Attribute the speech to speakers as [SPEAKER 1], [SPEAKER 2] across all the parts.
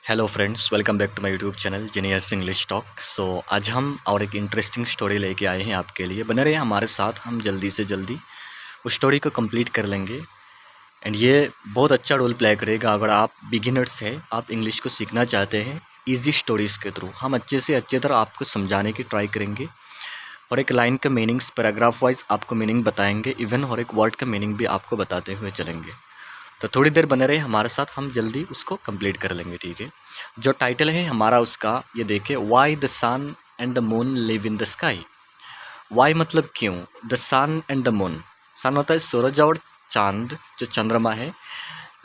[SPEAKER 1] Hello friends, welcome back to my YouTube channel genius English talk. So आज हम और एक इंटरेस्टिंग स्टोरी लेके आए हैं आपके लिए। बने रहिए हमारे साथ, हम जल्दी से जल्दी उस स्टोरी को कंप्लीट कर लेंगे। एंड ये बहुत अच्छा रोल प्ले करेगा अगर आप बिगिनर्स हैं, आप इंग्लिश को सीखना चाहते हैं ईजी स्टोरीज़ के थ्रू। हम अच्छे से अच्छे तरह आपको समझाने की ट्राई करेंगे और एक लाइन का मीनिंग्स पैराग्राफ वाइज आपको मीनिंग बताएंगे, इवन और एक वर्ड का मीनिंग भी आपको बताते हुए चलेंगे। तो थोड़ी देर बने रहे हमारे साथ, हम जल्दी उसको कंप्लीट कर लेंगे, ठीक है। जो टाइटल है हमारा उसका, ये देखिए, why the sun and the moon live in the sky. Why मतलब क्यों, the sun and the moon, sun होता है सूरज और चांद जो चंद्रमा है,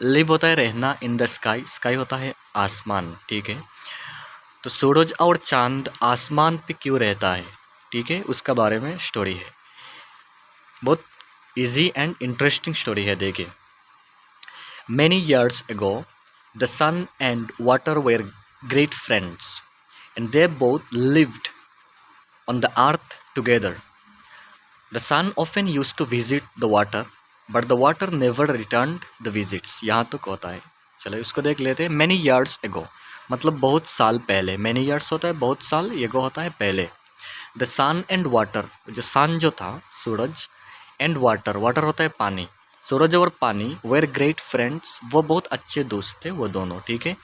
[SPEAKER 1] लिव होता है रहना, इन द स्काई, स्काई होता है आसमान, ठीक है। तो सूरज और चांद आसमान पे क्यों रहता है, ठीक है, उसका बारे में स्टोरी है। बहुत इजी एंड इंटरेस्टिंग स्टोरी है, देखिए। Many years ago, the sun and water were great friends, and they both lived on the earth together. The sun often used to visit the water, but the water never returned the visits. यहाँ तक होता है, चलो इसको देख लेते हैं। Many years ago मतलब बहुत साल पहले। Many years होता है बहुत साल, ago होता है पहले। The sun and water, जो sun जो था सूरज, and water, water होता है पानी, सूरज और पानी, वेर ग्रेट फ्रेंड्स, वो बहुत अच्छे दोस्त थे वो दोनों, ठीक है।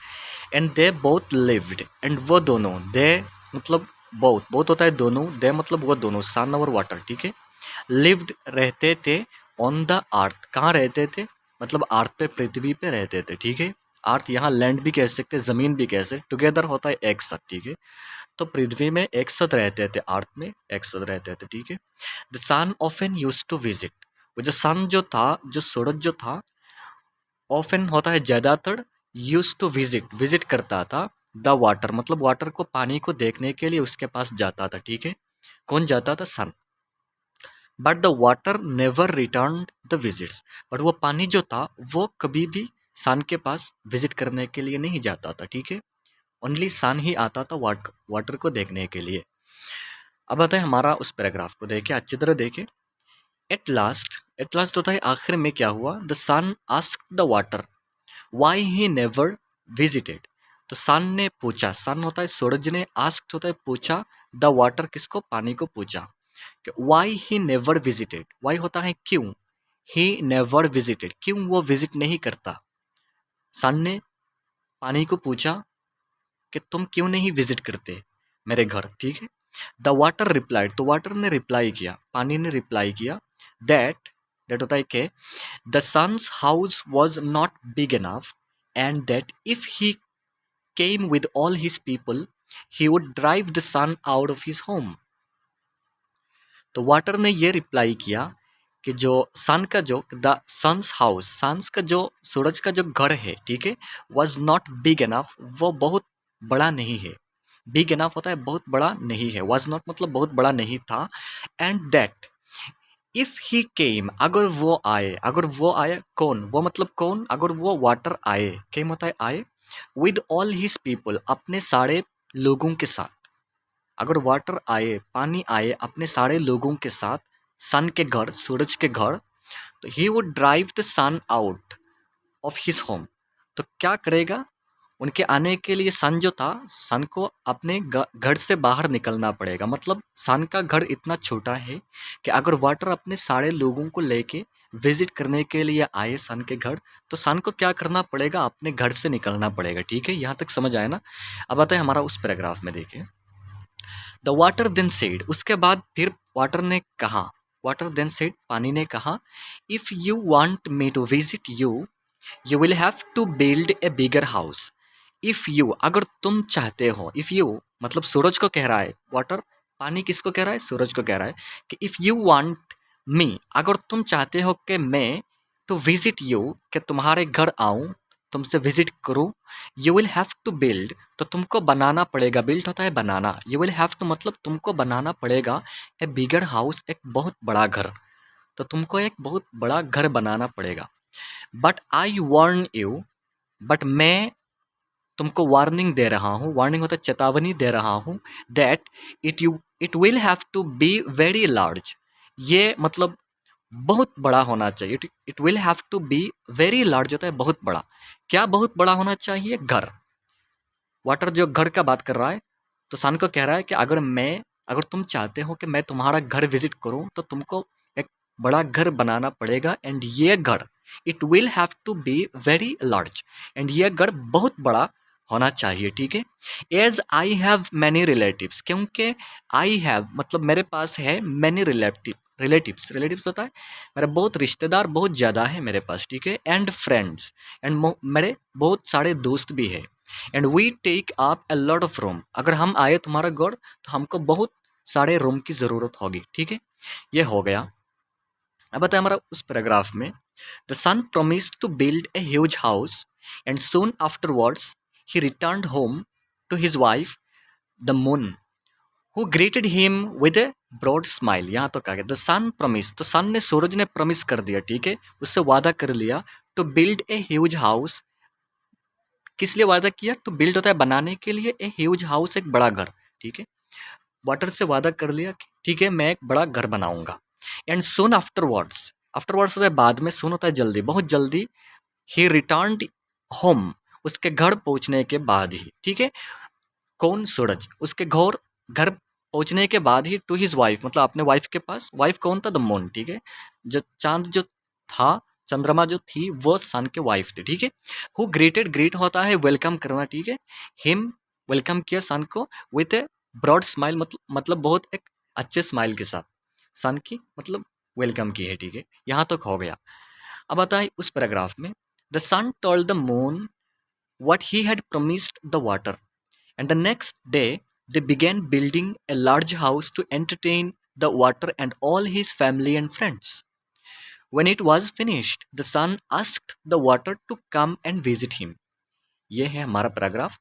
[SPEAKER 1] And they both lived, and वो दोनों, दे मतलब बोथ, बोथ होता है दोनों, दे मतलब वो दोनों, सन और वाटर, ठीक है। लिव्ड रहते थे, ऑन द अर्थ, कहाँ रहते थे, मतलब अर्थ पे, पृथ्वी पे रहते थे, ठीक है। अर्थ यहाँ लैंड भी कह सकते, ज़मीन भी कह सकते, टुगेदर होता है एक साथ, ठीक है। तो पृथ्वी में एक साथ रहते थे, अर्थ में एक साथ रहते थे, ठीक है। The sun often used to visit, वो जो सन जो था, जो सूरज जो था, ऑफन होता है ज़्यादातर, यूज टू विजिट, विजिट करता था, द वाटर मतलब वाटर को, पानी को देखने के लिए उसके पास जाता था, ठीक है। कौन जाता था, sun. But the water never return the visits, but वो पानी जो था वो कभी भी सन के पास विजिट करने के लिए नहीं जाता था, ठीक है। ओनली सन ही आता था वाटर को देखने के लिए। अब आता है हमारा उस पैराग्राफ को देखे, अच्छी तरह देखे। एट लास्ट होता है आखिर में क्या हुआ, the sun asked the water why he never visited. तो सन ने पूछा, सन होता है सूरज ने, आस्क्ड होता है पूछा, द वाटर किसको, पानी को पूछा कि why he never visited, why होता है क्यों, ही नेवर विजिटेड क्यों वो विजिट नहीं करता। सन ने पानी को पूछा कि तुम क्यों नहीं विजिट करते मेरे घर, ठीक है। द वाटर रिप्लाइड, तो वाटर ने रिप्लाई किया, पानी ने रिप्लाई किया, दैट दैट होता है कि the sun's house was not big enough, and that if he came with all his people he would drive the sun out of his home. तो वाटर ने ये रिप्लाई किया कि जो सन का, जो द सन्स हाउस, सन्स का जो सूरज का जो घर है, ठीक है, वॉज नॉट बिग इनफ, वो बहुत बड़ा नहीं है। बिग इनफ होता है बहुत बड़ा नहीं है, वॉज नॉट मतलब बहुत बड़ा नहीं था। एंड दैट इफ ही केम, अगर वो आए, अगर वो आए कौन, वो मतलब कौन, अगर वो वाटर आए, केम होता है आए, विद ऑल हिज पीपल अपने सारे लोगों के साथ, अगर वाटर आए, पानी आए अपने सारे लोगों के साथ, सन के घर, सूरज के घर, तो he would drive the sun out of his home. तो क्या करेगा, उनके आने के लिए सन जो था, सन को अपने घर से बाहर निकलना पड़ेगा। मतलब सन का घर इतना छोटा है कि अगर वाटर अपने सारे लोगों को लेके विजिट करने के लिए आए सन के घर, तो सन को क्या करना पड़ेगा, अपने घर से निकलना पड़ेगा, ठीक है। यहाँ तक समझ आया ना। अब आता है हमारा उस पैराग्राफ में, देखिए। द वाटर देन सेड, उसके बाद फिर वाटर ने कहा, वाटर देन सेड, पानी ने कहा, if you want me to visit you, you will have to build a bigger house. If you, अगर तुम चाहते हो, इफ यू मतलब सूरज को कह रहा है वाटर, पानी किसको कह रहा है, सूरज को कह रहा है कि इफ यू वांट मी, अगर तुम चाहते हो कि मैं टू विजिट यू, कि तुम्हारे घर आऊं, तुमसे विजिट करूं, you will have to build, तो तुमको बनाना पड़ेगा, बिल्ड होता है बनाना, यू विल हैव टू मतलब तुमको बनाना पड़ेगा, ए बिगर हाउस, एक बहुत बड़ा घर, तो तुमको एक बहुत बड़ा घर बनाना पड़ेगा। But I warn you, but मैं तुमको वार्निंग दे रहा हूँ, वार्निंग होता है चेतावनी दे रहा हूँ, that it will have to be very large, ये मतलब बहुत बड़ा होना चाहिए, it will have to be very large होता है बहुत बड़ा, क्या बहुत बड़ा होना चाहिए, घर, वाटर जो घर का बात कर रहा है, तो सन को कह रहा है कि अगर तुम चाहते हो कि मैं तुम्हारा घर विजिट करूं तो तुमको एक बड़ा घर बनाना पड़ेगा, एंड ये घर it will have to be very large, and ये घर बहुत बड़ा होना चाहिए, ठीक है। As I have many relatives, क्योंकि आई हैव मतलब मेरे पास है मैनी रिलेटिव्स होता है मेरा बहुत रिश्तेदार बहुत ज़्यादा है मेरे पास, ठीक है। एंड फ्रेंड्स, एंड मेरे बहुत सारे दोस्त भी है। And we take up a lot of room, अगर हम आए तुम्हारा घर तो हमको बहुत सारे रूम की ज़रूरत होगी, ठीक है। ये हो गया। अब बताए हमारा उस पैराग्राफ में, the sun promised to build a huge house and soon afterwards he returned home to his wife the moon who greeted him with a broad smile. यहाँ तो कहा गया द सन प्रॉमिस, तो सन ने सूरज ने promise कर दिया, ठीक है, उससे वादा कर लिया, to build a huge house. किस लिए वादा किया? टू बिल्ड होता है बनाने के लिए, ए ह्यूज हाउस एक बड़ा घर, ठीक है। वाटर से वादा कर लिया कि ठीक है मैं एक बड़ा घर बनाऊंगा। एंड सून आफ्टरवर्ड्स होता है बाद में, सून होता है जल्दी, बहुत जल्दी। ही रिटर्न्ड होम, उसके घर पहुंचने के बाद ही, ठीक है। कौन? सूरज। उसके घर पहुंचने के बाद ही टू हिज वाइफ, मतलब अपने वाइफ के पास। वाइफ कौन था? द मून, ठीक है। जो चांद जो था, चंद्रमा जो थी, वो सन के वाइफ थी, ठीक है। हु ग्रेट होता है वेलकम करना, ठीक है। हिम वेलकम किया सन को विथ ए ब्रॉड स्माइल, मतलब बहुत एक अच्छे स्माइल के साथ सन की मतलब वेलकम की है, ठीक है। यहाँ तक हो गया। अब आता है उस पैराग्राफ में, the sun told the moon what he had promised the water, and the next day they began building a large house to entertain the water and all his family and friends. When it was finished, the sun asked the water to come and visit him. ये है हमारा paragraph.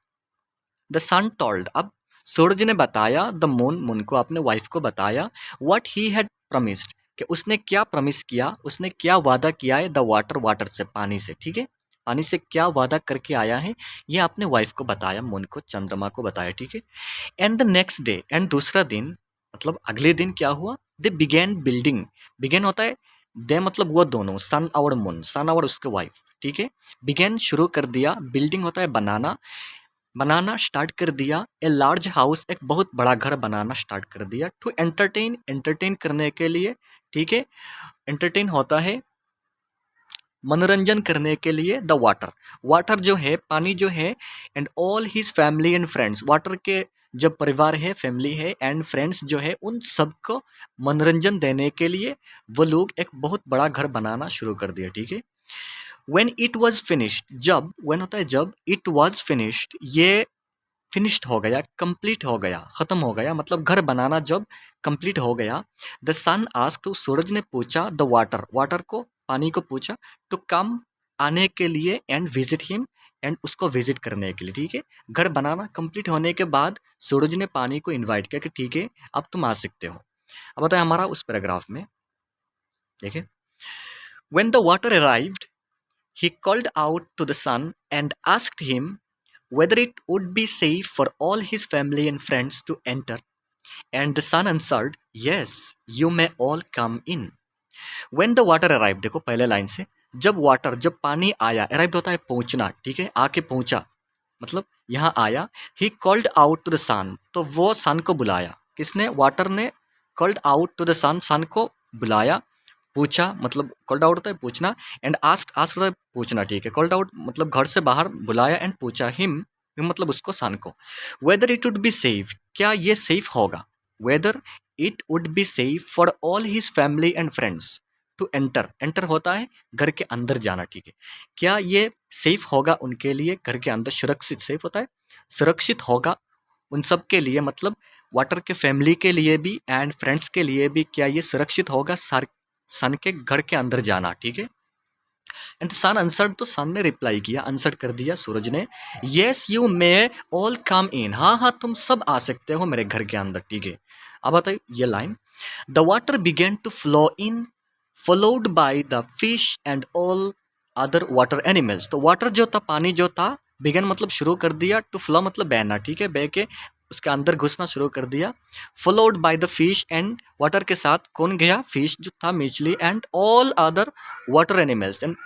[SPEAKER 1] The sun told, अब सूरज ने बताया the moon को, अपने wife को बताया, व्हाट ही हैड प्रमिस्ड, कि उसने क्या प्रमिस किया, उसने क्या वादा किया है, द वाटर से, पानी से, ठीक है। पानी से क्या वादा करके आया है, ये अपने वाइफ को बताया, मून को, चंद्रमा को बताया, ठीक है। And the next day, and दूसरा दिन मतलब अगले दिन क्या हुआ, दे बिगेन बिल्डिंग। बिगेन होता है दे मतलब वो दोनों, सन और मून, सन और उसके वाइफ, ठीक है। बिगेन शुरू कर दिया, बिल्डिंग होता है बनाना स्टार्ट कर दिया, ए लार्ज हाउस एक बहुत बड़ा घर बनाना स्टार्ट कर दिया, टू एंटरटेन करने के लिए, ठीक है। एंटरटेन होता है मनोरंजन करने के लिए, द वाटर जो है, पानी जो है, and all his family and friends, water के जो परिवार है, फैमिली है, एंड फ्रेंड्स जो है, उन सबको मनोरंजन देने के लिए वो लोग एक बहुत बड़ा घर बनाना शुरू कर दिया, ठीक है। when it was finished, जब, when होता है जब, it was finished, ये फिनिश्ड हो गया, कंप्लीट हो गया, ख़त्म हो गया, मतलब घर बनाना जब कंप्लीट हो गया, द सन आस्क्ड, तो सूरज ने पूछा, द वाटर को, पानी को पूछा, टू कम, आने के लिए, एंड विजिट हिम, एंड उसको विजिट करने के लिए, ठीक है। घर बनाना कंप्लीट होने के बाद सूरज ने पानी को इनवाइट किया कि ठीक है अब तुम आ सकते हो। अब बताए हमारा उस पैराग्राफ में, देखिए, when the water arrived he called out to the sun and asked him whether it would be safe for all his family and friends to enter. And the sun answered, yes, you may all come in. When the water arrived, देखो पहले line से, जब पानी आया, arrived होता है पहुंचना, ठीक है, आके पहुंचा, मतलब यहाँ आया। he called out to the sun, तो वो सन को बुलाया, किसने? वाटर ने called out to the sun, सन को बुलाया, पूछा, मतलब कॉल्ड आउट होता है पूछना, एंड आस्क होता है पूछना, ठीक है। कॉल्ड आउट मतलब घर से बाहर बुलाया, एंड पूछा, हिम मतलब उसको, सन को, whether it would be safe, क्या ये सेफ होगा, whether it would be safe for all his family and friends to enter होता है घर के अंदर जाना, ठीक है। क्या ये सेफ होगा उनके लिए, घर के अंदर सुरक्षित, सेफ होता है सुरक्षित होगा उन सब के लिए, मतलब वाटर के फैमिली के लिए भी एंड फ्रेंड्स के लिए भी, क्या ये सुरक्षित होगा सन के घर के अंदर जाना, ठीक है। एंड सन आंसर्ड, तो सन ने रिप्लाई किया, आंसर कर दिया सूरज ने, yes you may all come in, हाँ तुम सब आ सकते हो मेरे घर के अंदर, ठीक है। अब बताइए ये line, the water began to flow in followed by the fish and all other water animals, तो वाटर जो था, पानी जो था, बिगेन मतलब शुरू कर दिया, टू फ्लो मतलब बहना, ठीक है, बह के उसके अंदर घुसना शुरू कर दिया, followed by the fish, and water के साथ कौन गया? फिश जो था, मछली, and all other water animals, and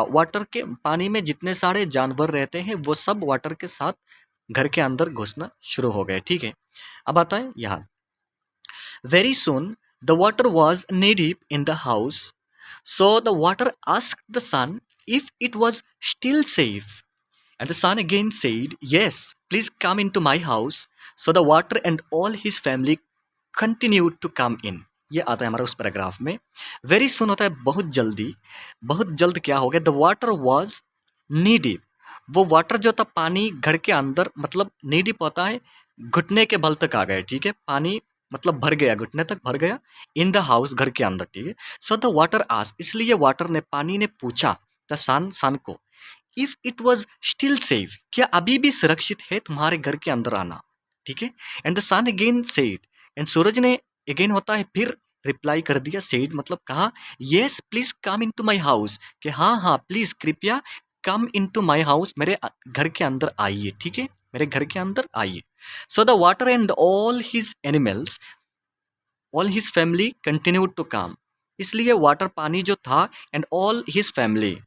[SPEAKER 1] water के पानी में जितने सारे जानवर रहते हैं वो सब वाटर के साथ घर के अंदर घुसना शुरू हो गए। ठीक है, अब आता है यहाँ, very soon the water was knee deep in the house, so the water asked the sun if it was still safe, and the son again said, yes, please come into my house. So the water and all his family continued to come in. ये आता है हमारा उस paragraph में। Very soon होता है बहुत जल्दी, बहुत जल्द क्या हो गया, the water was knee deep, वो वाटर जो था पानी घर के अंदर, मतलब नी डीप होता है घुटने के बल तक आ गए। ठीक है, पानी मतलब भर गया, घुटने तक भर गया, इन द हाउस घर के अंदर। ठीक है, सो द वाटर आस्क्ड, इसलिए वाटर ने, पानी ने पूछा द सन को, if it was still safe, क्या अभी भी सुरक्षित है तुम्हारे घर के अंदर आना। ठीक है, and the sun again said, and सूरज ने अगेन होता है फिर रिप्लाई कर दिया, सेड मतलब कहा, yes please come in to my house, कि हाँ हाँ प्लीज कृपया कम इन टू माई हाउस, मेरे घर के अंदर आइए। ठीक है, मेरे घर के अंदर आइए। So the water and all his animals, all his family continued to come, इसलिए वाटर पानी जो था, एंड ऑल हिज फैमिली,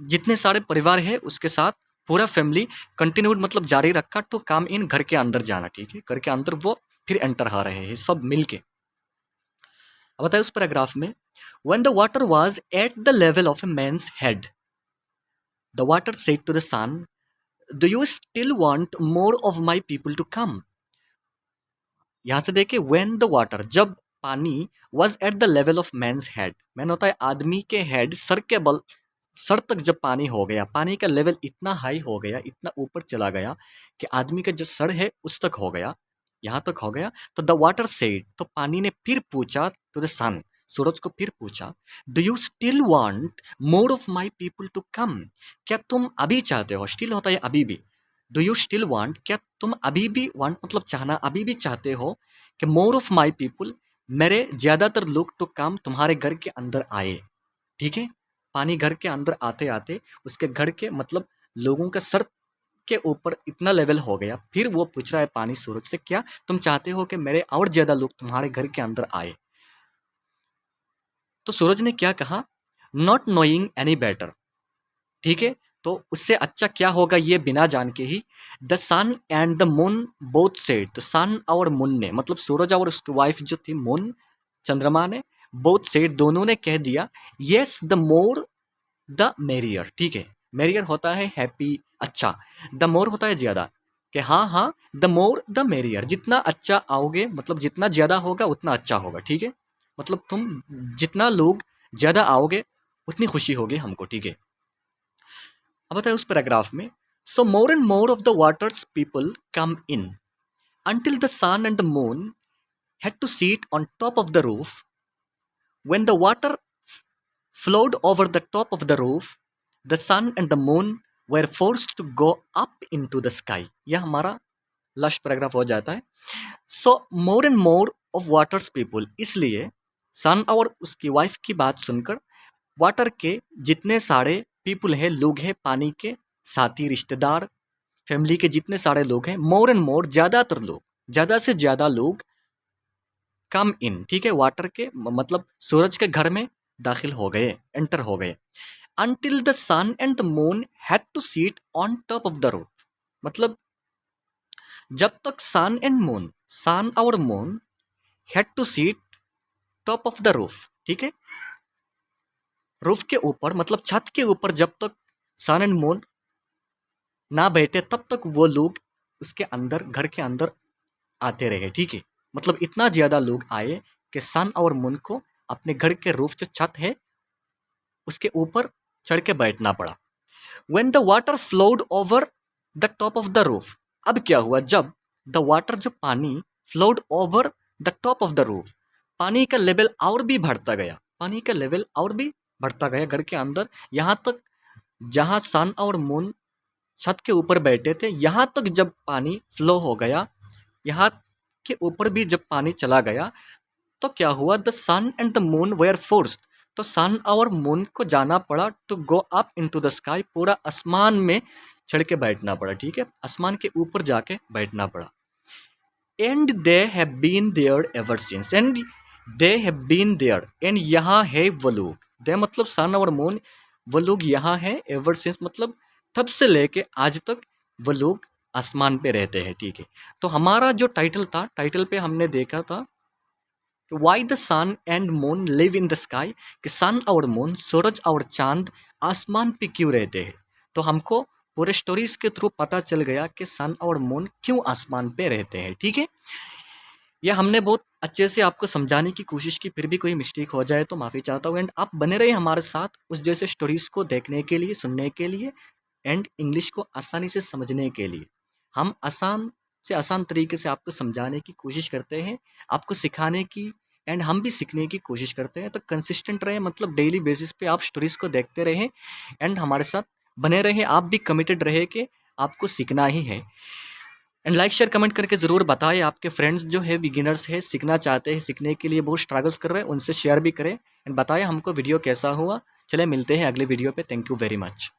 [SPEAKER 1] जितने सारे परिवार है उसके साथ पूरा फैमिली कंटिन्यूड मतलब जारी रखा, टू कम इन घर के अंदर जाना। ठीक है, घर के अंदर वो फिर एंटर आ रहे हैं सब मिलके। अब बताए उस पैराग्राफ में, when the water was at the level of a man's head, the water said to the sun, do you still want more of my people to come. यहां से देखिए, व्हेन द वाटर, जब पानी, was at the level of man's head, man होता है आदमी के head, sir के बल, सर तक जब पानी हो गया, पानी का लेवल इतना हाई हो गया, इतना ऊपर चला गया कि आदमी का जो सर है उस तक हो गया, यहाँ तक हो गया, तो द वाटर सेड, तो पानी ने फिर पूछा टू द सन, सूरज को फिर पूछा, do you still want more of my people to come, क्या तुम अभी चाहते हो, स्टिल होता है अभी भी, डू यू स्टिल वांट, क्या तुम अभी भी, वांट मतलब चाहना, अभी भी चाहते हो कि मोर ऑफ माय पीपल, मेरे ज़्यादातर लोग तो कम तुम्हारे घर के अंदर आए। ठीक है, पानी घर के अंदर आते आते उसके घर के मतलब लोगों का सर के ऊपर इतना लेवल हो गया, फिर वो पूछ रहा है पानी सूरज से, क्या तुम चाहते हो कि मेरे और ज्यादा लोग तुम्हारे घर के अंदर आए। तो सूरज ने क्या कहा, नॉट नोइंग एनी बेटर। ठीक है, तो उससे अच्छा क्या होगा ये बिना जान के ही, the sun and the moon both said, तो सन और मून ने, मतलब सूरज और उसकी वाइफ जो थी मून, चंद्रमा ने, बोथ सेड दोनों ने कह दिया, yes the more the merrier. ठीक है, मेरियर होता है हैप्पी, अच्छा, द मोर होता है ज्यादा, कि हाँ हाँ, द मोर द मेरियर, जितना अच्छा आओगे मतलब जितना ज्यादा होगा उतना अच्छा होगा। ठीक है, मतलब तुम जितना लोग ज्यादा आओगे उतनी खुशी होगी हमको। ठीक है, अब बताए उस पैराग्राफ में, so more and more of the waters people come in until the sun and the moon had to sit on top of the roof. When the water flowed over the top of the roof, the sun and the moon were forced to go up into the sky. यह हमारा last paragraph हो जाता है। So more and more of waters people, इसलिए sun और उसकी wife की बात सुनकर वाटर के जितने सारे पीपल हैं, लोग हैं, पानी के साथी, रिश्तेदार, फैमिली के जितने सारे लोग हैं, मोर एंड मोर, ज़्यादातर लोग, ज़्यादा से ज़्यादा लोग कम इन, ठीक है, वाटर के मतलब सूरज के घर में दाखिल हो गए, एंटर हो गए। Until the sun and the moon had to sit on top of the roof, मतलब जब तक सन एंड मून, सन और moon had to sit top of the roof, ठीक है, रूफ के ऊपर मतलब छत के ऊपर, जब तक सन एंड मून ना बैठे तब तक वो लोग उसके अंदर, घर के अंदर आते रहे। ठीक है, मतलब इतना ज्यादा लोग आए कि सन और मून को अपने घर के रूफ जो छत है उसके ऊपर चढ़ के बैठना पड़ा। When the water flowed over the top of the roof, अब क्या हुआ, जब द वाटर, जो पानी, flowed over the top of the roof, पानी का लेवल और भी बढ़ता गया, पानी का लेवल और भी बढ़ता गया घर के अंदर, यहाँ तक जहाँ सन और मून छत के ऊपर बैठे थे, यहाँ तक जब पानी फ्लो हो गया, यहाँ के ऊपर भी जब पानी चला गया, तो क्या हुआ, the sun and the moon were forced, तो सन और मून को जाना पड़ा to go up into the sky, पूरा आसमान में चढ़ के बैठना पड़ा। ठीक है, आसमान के ऊपर जाके बैठना पड़ा। And they have been there ever since, and they have been there, and यहाँ है वो लोग, दे मतलब सन और मून, वो लोग यहाँ है, एवर सिंस मतलब तब से लेके आज तक वो लोग आसमान पे रहते हैं, ठीक है। तो हमारा जो टाइटल था, टाइटल पे हमने देखा था why the sun and moon live in the sky, कि सन और मून, सूरज और चांद आसमान पे क्यों रहते हैं। तो हमको पूरे स्टोरीज के थ्रू पता चल गया कि सन और मून क्यों आसमान पे रहते हैं, ठीक है। यह हमने बहुत अच्छे से आपको समझाने की कोशिश की, फिर भी कोई मिस्टेक हो जाए तो माफ़ी चाहता हूँ। एंड आप बने रहे हमारे साथ उस जैसे स्टोरीज़ को देखने के लिए, सुनने के लिए, एंड इंग्लिश को आसानी से समझने के लिए। हम आसान से आसान तरीके से आपको समझाने की कोशिश करते हैं, आपको सिखाने की, एंड हम भी सीखने की कोशिश करते हैं। तो कंसिस्टेंट रहें, मतलब डेली बेसिस पे आप स्टोरीज़ को देखते रहें एंड हमारे साथ बने रहें। आप भी कमिटेड रहे कि आपको सीखना ही है। एंड लाइक शेयर कमेंट करके ज़रूर बताएं, आपके फ्रेंड्स जो है बिगिनर्स है, सीखना चाहते हैं, सीखने के लिए बहुत स्ट्रगल्स कर रहे हैं, उनसे शेयर भी करें एंड बताएं हमको वीडियो कैसा हुआ। चले मिलते हैं अगले वीडियो पे। Thank you very much.